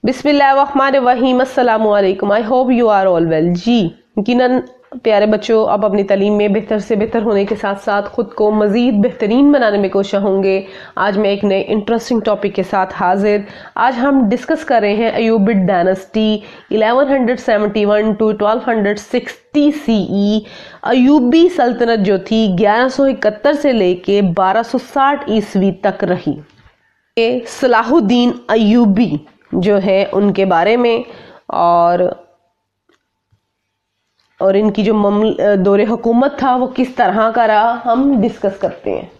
बिस्मिल्लाहिर्रहमानिर्रहीम, अस्सलामु अलैकुम। I hope you are all well. जी यकीनन प्यारे बच्चों, अब अपनी तालीम में बेहतर से बेहतर होने के साथ साथ ख़ुद को मज़ीद बेहतरीन बनाने में कोशिश होंगे। आज मैं एक नए इंटरेस्टिंग टॉपिक के साथ हाजिर। आज हम डिस्कस कर रहे हैं अयूबिड डायनेस्टी 1171 टू 1260 CE। अयूबी सल्तनत जो थी 1171 से लेके 1260 ईस्वी तक रही। सलाहुद्दीन अयूबी जो है उनके बारे में और इनकी जो दौरे हुकूमत था वो किस तरह का रहा, हम डिस्कस करते हैं।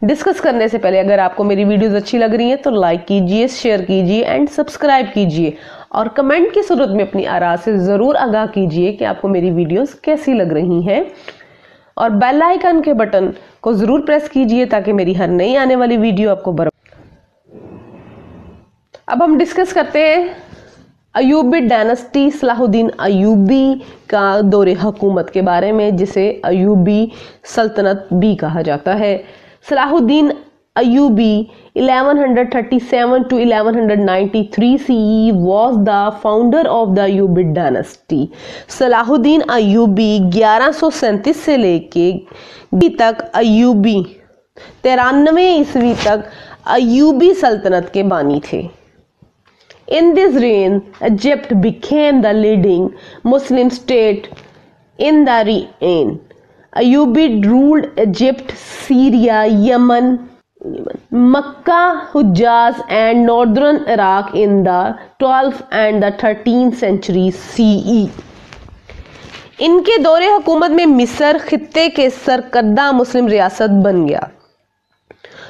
डिस्कस करने से पहले अगर आपको मेरी वीडियोस अच्छी लग रही हैं तो लाइक कीजिए, शेयर कीजिए एंड सब्सक्राइब कीजिए और कमेंट की सूरत में अपनी आरा से ज़रूर आगाह कीजिए कि आपको मेरी वीडियोस कैसी लग रही हैं और बेल आइकन के बटन को ज़रूर प्रेस कीजिए ताकि मेरी हर नई आने वाली वीडियो आपको अब हम डिस्कस करते हैं अयूबिड डायनेस्टी, सलाहुद्दीन अयूबी का दौरे हुकूमत के बारे में, जिसे अयूबी सल्तनत भी कहा जाता है। Salahuddin Ayubi 1137 to 1193 CE was the founder of the Ayyubid dynasty। Salahuddin Ayubi 1137 से लेके तक अयूबी 93 ईस्वी तक अयूबी सल्तनत के बानी थे। In this reign, Egypt became the leading Muslim state in the reign. Ayyubid ruled Egypt, Syria, Yemen, Makkah, Hujaz and northern Iraq in the 12th and the 13th century CE. इनके दौरे हुकूमत में मिस्र खित्ते के सरकर्दा मुस्लिम रियासत बन गया।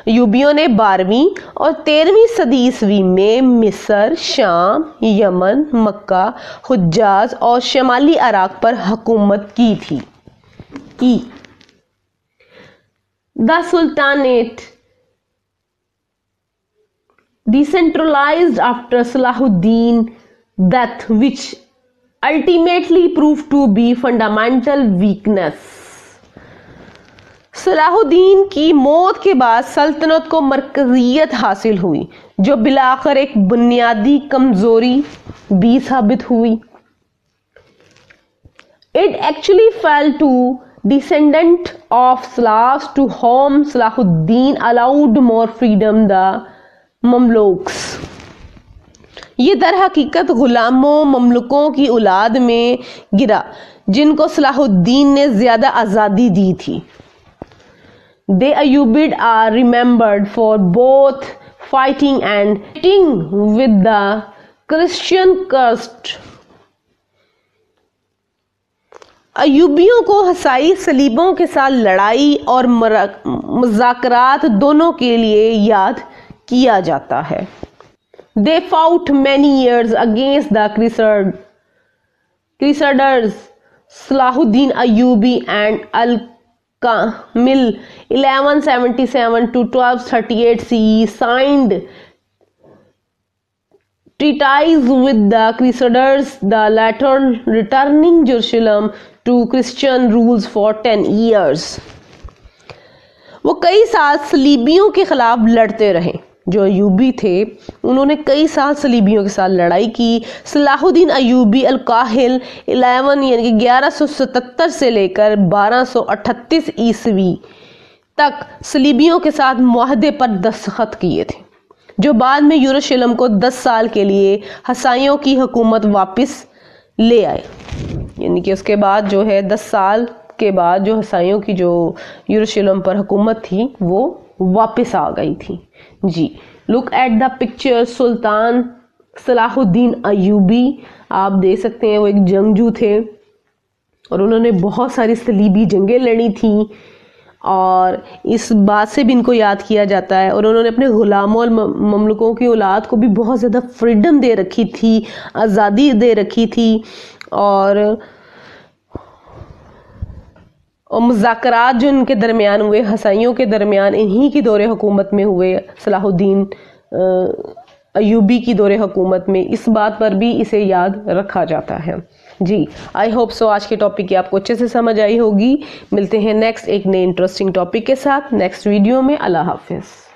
अयूबियों ने 12वीं और 13वीं सदी ईस्वी में मिस्र, शाम, यमन, मक्का, हुज्जाज और शमाली इराक पर हुकूमत की थी। The sultanate decentralized after Salahuddin's death, which ultimately proved to be fundamental weakness। Salahuddin की मौत के बाद सल्तनत को मरकजियत हासिल हुई जो बिलाखिर एक बुनियादी कमजोरी भी साबित हुई। It actually fell to descendant of Slavs to whom Salahuddin allowed more freedom, the Mamluks। ये दर हकीकत गुलामों ममलुकों की औलाद में गिरा जिनको सलाहुद्दीन ने ज्यादा आज़ादी दी थी। The Ayyubid are remembered for both fighting and fighting with the Christian caste। अयूबियों को हसाई सलीबों के साथ लड़ाई और मुज़ाकरात दोनों के लिए याद किया जाता है। They fought many years against the Crusaders, Salahuddin Ayyubi and Al-Kamil 1177 to 1238 CE signed treaties with the Crusaders, the latter returning Jerusalem to Christian rules for 10 years। वो कई साल सलीबियों के खिलाफ लड़ते रहे। जो अयूबी थे उन्होंने कई साल सलीबियों के साथ लड़ाई की। सलाहुद्दीन अयूबी अल-काहिल 1177 से लेकर 1238 ईस्वी तक सलीबियों के साथ मुआहदे पर दस्तखत किए थे, जो बाद में यरूशलेम को 10 साल के लिए हसाइयों की हुकूमत वापस ले आए। यानी कि उसके बाद जो है 10 साल के बाद जो हसाइयों की जो यरूशलेम पर हुकूमत थी वो वापस आ गई थी। जी लुक एट द पिक्चर। सुल्तान सलाहुद्दीन अयूबी आप देख सकते हैं, वो एक जंगजू थे और उन्होंने बहुत सारी सलीबी जंगें लड़ी थी और इस बात से भी इनको याद किया जाता है। और उन्होंने अपने गुलामों और ममलुकों की औलाद को भी बहुत ज़्यादा फ्रीडम दे रखी थी, आज़ादी दे रखी थी और मुज़ाकरात जो इनके दरमियान हुए, हसाइयों के दरमियान, इन्हीं की दौरे हुकूमत में हुए। सलाहुद्दीन अयूबी की दौरे हुकूमत में इस बात पर भी इसे याद रखा जाता है। जी आई होप सो आज के टॉपिक की आपको अच्छे से समझ आई होगी। मिलते हैं नेक्स्ट एक नए इंटरेस्टिंग टॉपिक के साथ नेक्स्ट वीडियो में। अल्लाह हाफिज़।